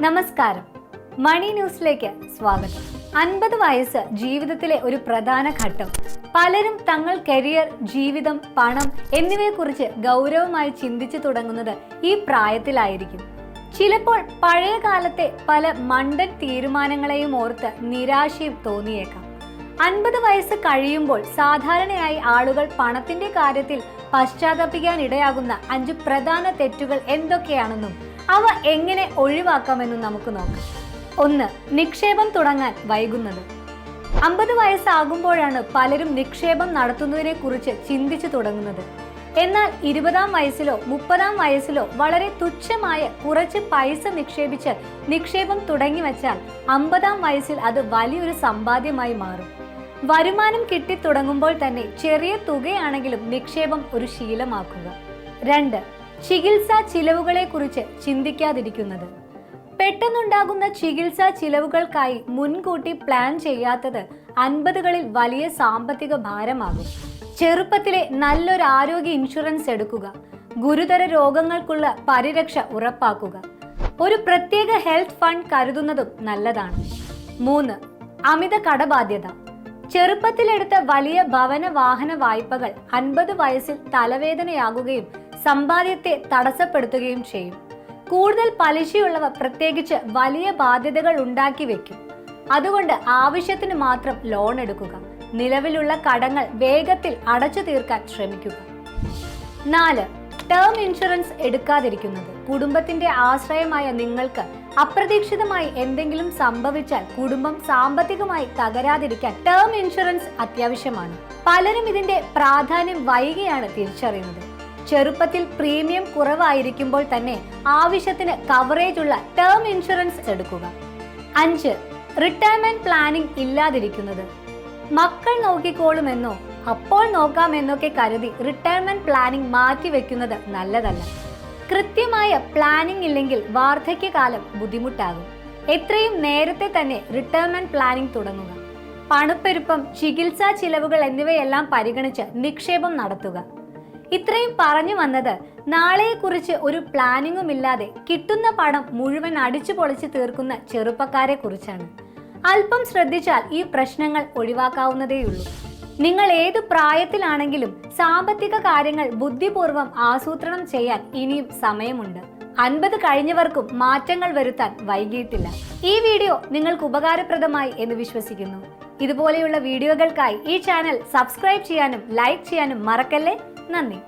നമസ്കാരം, മണി ന്യൂസിലേക്ക് സ്വാഗതം. 50 വയസ്സ് ജീവിതത്തിലെ ഒരു പ്രധാന ഘട്ടം. പലരും തങ്ങൾ കരിയർ, ജീവിതം, പണം എന്നിവയെക്കുറിച്ച് ഗൗരവമായി ചിന്തിച്ചു തുടങ്ങുന്നത് ഈ പ്രായത്തിലായിരിക്കും. ചിലപ്പോൾ പഴയ കാലത്തെ പല മണ്ടൻ തീരുമാനങ്ങളെയും ഓർത്ത് നിരാശയും തോന്നിയേക്കാം. 50 വയസ്സ് കഴിയുമ്പോൾ സാധാരണയായി ആളുകൾ പണത്തിന്റെ കാര്യത്തിൽ പശ്ചാത്തപിക്കാൻ ഇടയാകുന്ന 5 പ്രധാന തെറ്റുകൾ എന്തൊക്കെയാണെന്നും അവ എങ്ങനെ ഒഴിവാക്കാമെന്നും നമുക്ക് നോക്കാം. 1. നിക്ഷേപം തുടങ്ങാൻ വൈകുന്നത്. 50 വയസ്സാകുമ്പോഴാണ് പലരും നിക്ഷേപം നടത്തുന്നതിനെ കുറിച്ച് ചിന്തിച്ചു തുടങ്ങുന്നത്. എന്നാൽ 20-ാം വയസ്സിലോ 30-ാം വയസ്സിലോ വളരെ തുച്ഛമായ കുറച്ച് പൈസ നിക്ഷേപിച്ച് നിക്ഷേപം തുടങ്ങി വെച്ചാൽ 50-ാം വയസ്സിൽ അത് വലിയൊരു സമ്പാദ്യമായി മാറും. വരുമാനം കിട്ടിത്തുടങ്ങുമ്പോൾ തന്നെ ചെറിയ തുകയാണെങ്കിലും നിക്ഷേപം ഒരു ശീലമാക്കുക. 2. ചികിത്സാ ചിലവുകളെ കുറിച്ച് ചിന്തിക്കാതിരിക്കുന്നത്. പെട്ടെന്നുണ്ടാകുന്ന ചികിത്സാ ചിലവുകൾക്കായി മുൻകൂട്ടി പ്ലാൻ ചെയ്യാത്തത് 50കളിൽ വലിയ സാമ്പത്തിക ഭാരമാകും. ചെറുപ്പത്തിലെ നല്ലൊരു ആരോഗ്യ ഇൻഷുറൻസ് എടുക്കുക. ഗുരുതര രോഗങ്ങൾക്കുള്ള പരിരക്ഷ ഉറപ്പാക്കുക. ഒരു പ്രത്യേക ഹെൽത്ത് ഫണ്ട് കരുതുന്നതും നല്ലതാണ്. 3. അമിത കടബാധ്യത. ചെറുപ്പത്തിലെടുത്ത വലിയ ഭവന വാഹന വായ്പകൾ 50 വയസ്സിൽ തലവേദനയാകുകയും സമ്പാദ്യത്തെ തടസ്സപ്പെടുത്തുകയും ചെയ്യും. കൂടുതൽ പലിശയുള്ളവ പ്രത്യേകിച്ച് വലിയ ബാധ്യതകൾ ഉണ്ടാക്കി വെക്കും. അതുകൊണ്ട് ആവശ്യത്തിന് മാത്രം ലോൺ എടുക്കുക. നിലവിലുള്ള കടങ്ങൾ വേഗത്തിൽ അടച്ചു തീർക്കാൻ ശ്രമിക്കുക. 4. ടേം ഇൻഷുറൻസ് എടുക്കാതിരിക്കുന്നത്. കുടുംബത്തിന്റെ ആശ്രയമായ നിങ്ങൾക്ക് അപ്രതീക്ഷിതമായി എന്തെങ്കിലും സംഭവിച്ചാൽ കുടുംബം സാമ്പത്തികമായി തകരാതിരിക്കാൻ ടേം ഇൻഷുറൻസ് അത്യാവശ്യമാണ്. പലരും ഇതിന്റെ പ്രാധാന്യം വൈകിയാണ് തിരിച്ചറിയുന്നത്. ചെറുപ്പത്തിൽ പ്രീമിയം കുറവായിരിക്കുമ്പോൾ തന്നെ ആവശ്യത്തിന് കവറേജ് ഉള്ള ടേം ഇൻഷുറൻസ് എടുക്കുക. 5. റിട്ടയർമെന്റ് പ്ലാനിംഗ് ഇല്ലാതിരിക്കുന്നത്. മക്കൾ നോക്കിക്കോളുമെന്നോ അപ്പോൾ നോക്കാമെന്നൊക്കെ കരുതി റിട്ടയർമെന്റ് പ്ലാനിംഗ് മാറ്റിവെക്കുന്നത് നല്ലതല്ല. കൃത്യമായ പ്ലാനിംഗ് ഇല്ലെങ്കിൽ വാർദ്ധക്യകാലം ബുദ്ധിമുട്ടാകും. എത്രയും നേരത്തെ തന്നെ റിട്ടയർമെന്റ് പ്ലാനിംഗ് തുടങ്ങുക. പണപ്പെരുപ്പം, ചികിത്സാ ചിലവുകൾ എന്നിവയെല്ലാം പരിഗണിച്ച് നിക്ഷേപം നടത്തുക. ഇത്രയും പറഞ്ഞു വന്നത് നാളെയെക്കുറിച്ച് ഒരു പ്ലാനിങ്ങും ഇല്ലാതെ കിട്ടുന്ന പണം മുഴുവൻ അടിച്ചു പൊളിച്ച് തീർക്കുന്ന ചെറുപ്പക്കാരെ കുറിച്ചാണ്. അല്പം ശ്രദ്ധിച്ചാൽ ഈ പ്രശ്നങ്ങൾ ഒഴിവാക്കാവുന്നതേയുള്ളൂ. നിങ്ങൾ ഏതു പ്രായത്തിലാണെങ്കിലും സാമ്പത്തിക കാര്യങ്ങൾ ബുദ്ധിപൂർവ്വം ആസൂത്രണം ചെയ്യാൻ ഇനിയും സമയമുണ്ട്. 50 കഴിഞ്ഞവർക്കും മാറ്റങ്ങൾ വരുത്താൻ വൈകിയിട്ടില്ല. ഈ വീഡിയോ നിങ്ങൾക്ക് ഉപകാരപ്രദമായി എന്ന് വിശ്വസിക്കുന്നു. ഇതുപോലെയുള്ള വീഡിയോകൾക്കായി ഈ ചാനൽ സബ്സ്ക്രൈബ് ചെയ്യാനും ലൈക്ക് ചെയ്യാനും മറക്കല്ലേ. നന്ദി.